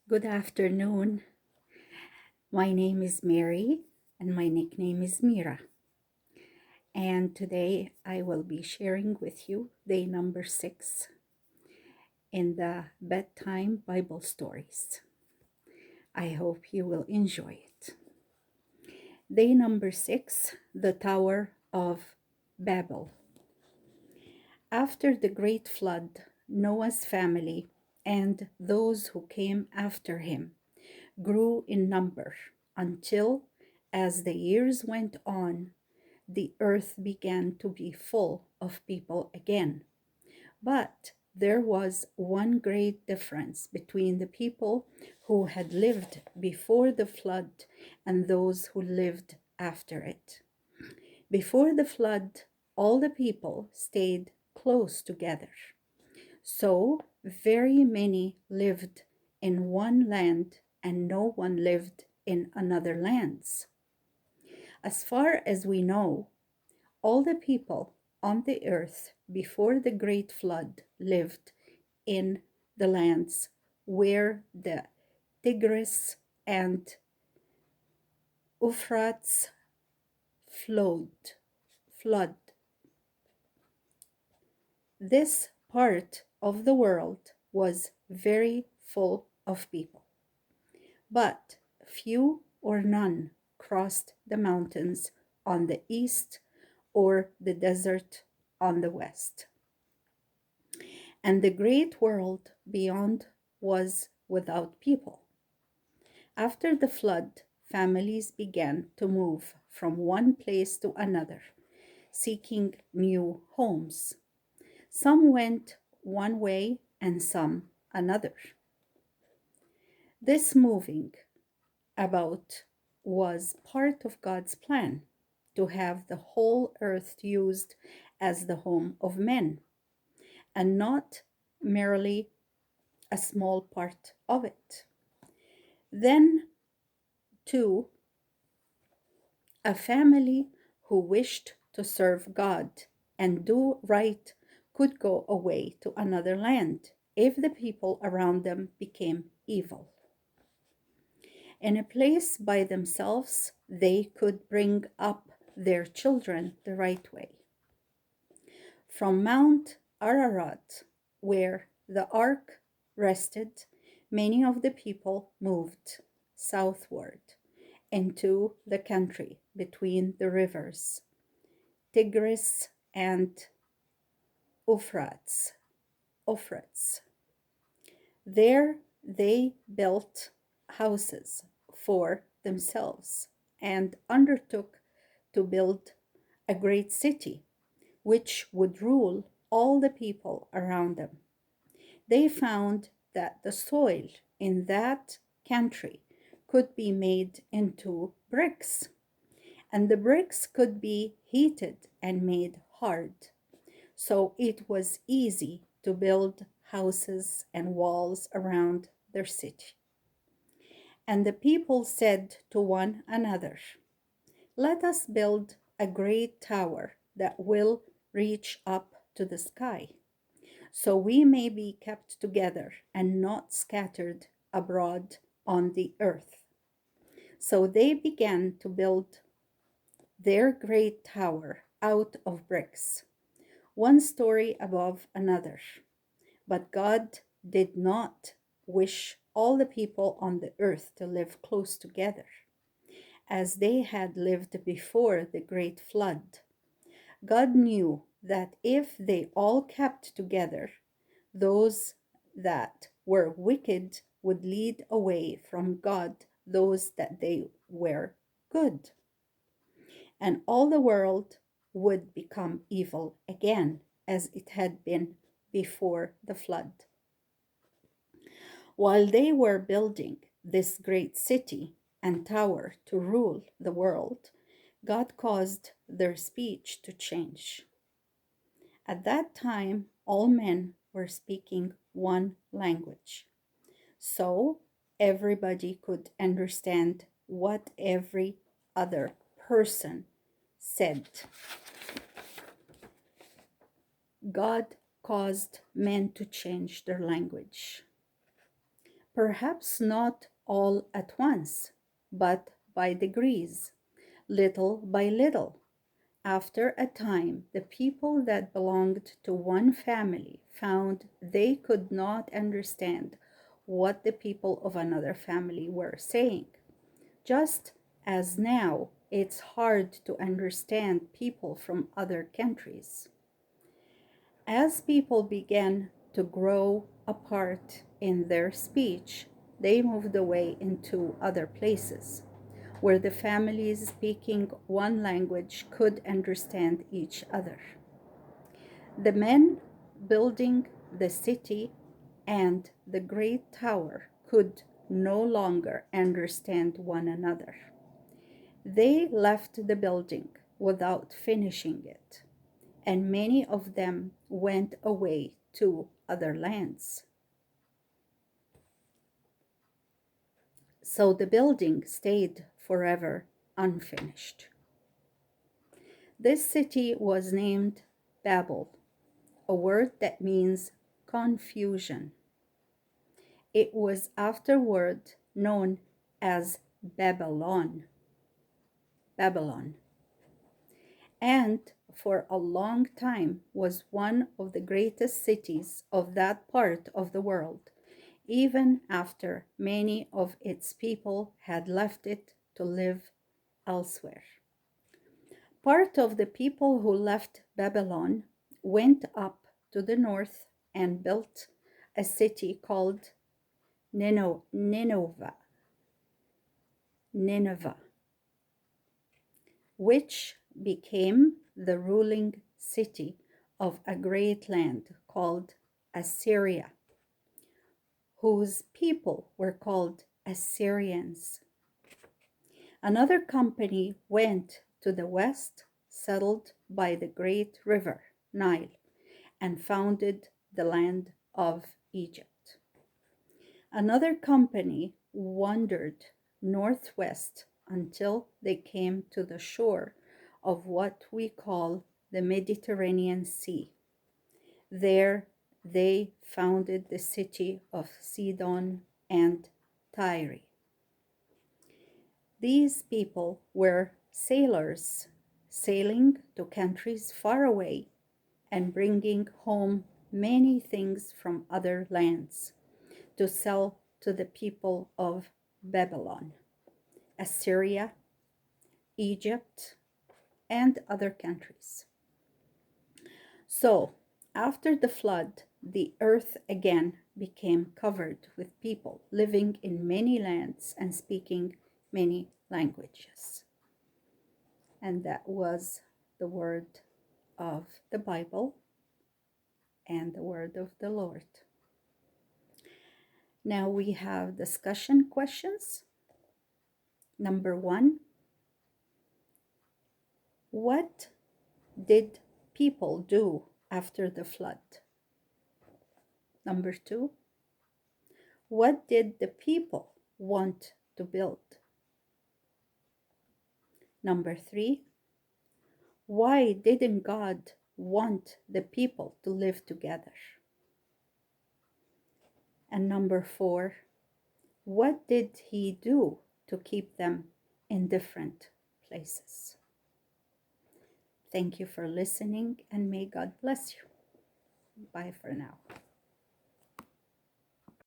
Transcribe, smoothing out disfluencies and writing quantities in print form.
Good afternoon. My name is Mary and my nickname is Mira. And today I will be sharing with you day number 6 in the bedtime Bible stories. I hope you will enjoy it. Day number 6, the Tower of Babel. After the great flood, Noah's family and those who came after him grew in number until, as the years went on, the earth began to be full of people again. But there was one great difference between the people who had lived before the flood and those who lived after it. Before the flood, all the people stayed close together. So very many lived in one land and no one lived in another lands. As far as we know, all the people on the earth before the great flood lived in the lands where the Tigris and Euphrates flood. This part of the world was very full of people, but few or none crossed the mountains on the east or the desert on the west. And the great world beyond was without people. After the flood, families began to move from one place to another, seeking new homes. Some went one way and some another. This moving about was part of God's plan to have the whole earth used as the home of men, and not merely a small part of it. Then, too, a family who wished to serve God and do right could go away to another land if the people around them became evil. In a place by themselves, they could bring up their children the right way. From Mount Ararat, where the ark rested, many of the people moved southward into the country between the rivers Tigris and Euphrates. There they built houses for themselves and undertook to build a great city which would rule all the people around them. They found that the soil in that country could be made into bricks, and the bricks could be heated and made hard. So it was easy to build houses and walls around their city. And the people said to one another, "Let us build a great tower that will reach up to the sky, so we may be kept together and not scattered abroad on the earth." So they began to build their great tower out of bricks, one story above another. But God did not wish all the people on the earth to live close together, as they had lived before the great flood. God knew that if they all kept together, those that were wicked would lead away from God those that they were good, and all the world would become evil again, as it had been before the flood. While they were building this great city and tower to rule the world, God caused their speech to change. At that time, all men were speaking one language, so everybody could understand what every other person said. God caused men to change their language. Perhaps not all at once, but by degrees, little by little. After a time, the people that belonged to one family found they could not understand what the people of another family were saying. Just as now, it's hard to understand people from other countries. As people began to grow apart in their speech, they moved away into other places where the families speaking one language could understand each other. The men building the city and the great tower could no longer understand one another. They left the building without finishing it, and many of them went away to other lands. So the building stayed forever unfinished. This city was named Babel, a word that means confusion. It was afterward known as Babylon, Babylon, and for a long time was one of the greatest cities of that part of the world, even after many of its people had left it to live elsewhere. Part of the people who left Babylon went up to the north and built a city called Nineveh, Nineveh, which became the ruling city of a great land called Assyria, whose people were called Assyrians. Another company went to the west, settled by the great river Nile, and founded the land of Egypt. Another company wandered northwest until they came to the shore of what we call the Mediterranean Sea. There they founded the city of Sidon and Tyre. These people were sailors, sailing to countries far away and bringing home many things from other lands to sell to the people of Babylon, Assyria, Egypt, and other countries. So, after the flood, the earth again became covered with people living in many lands and speaking many languages. And that was the word of the Bible and the word of the Lord. Now we have discussion questions. Number 1, what did people do after the flood? Number 2, what did the people want to build? Number 3, why didn't God want the people to live together? And number 4, what did he do to keep them in different places? Thank you for listening, and may God bless you. Bye for now.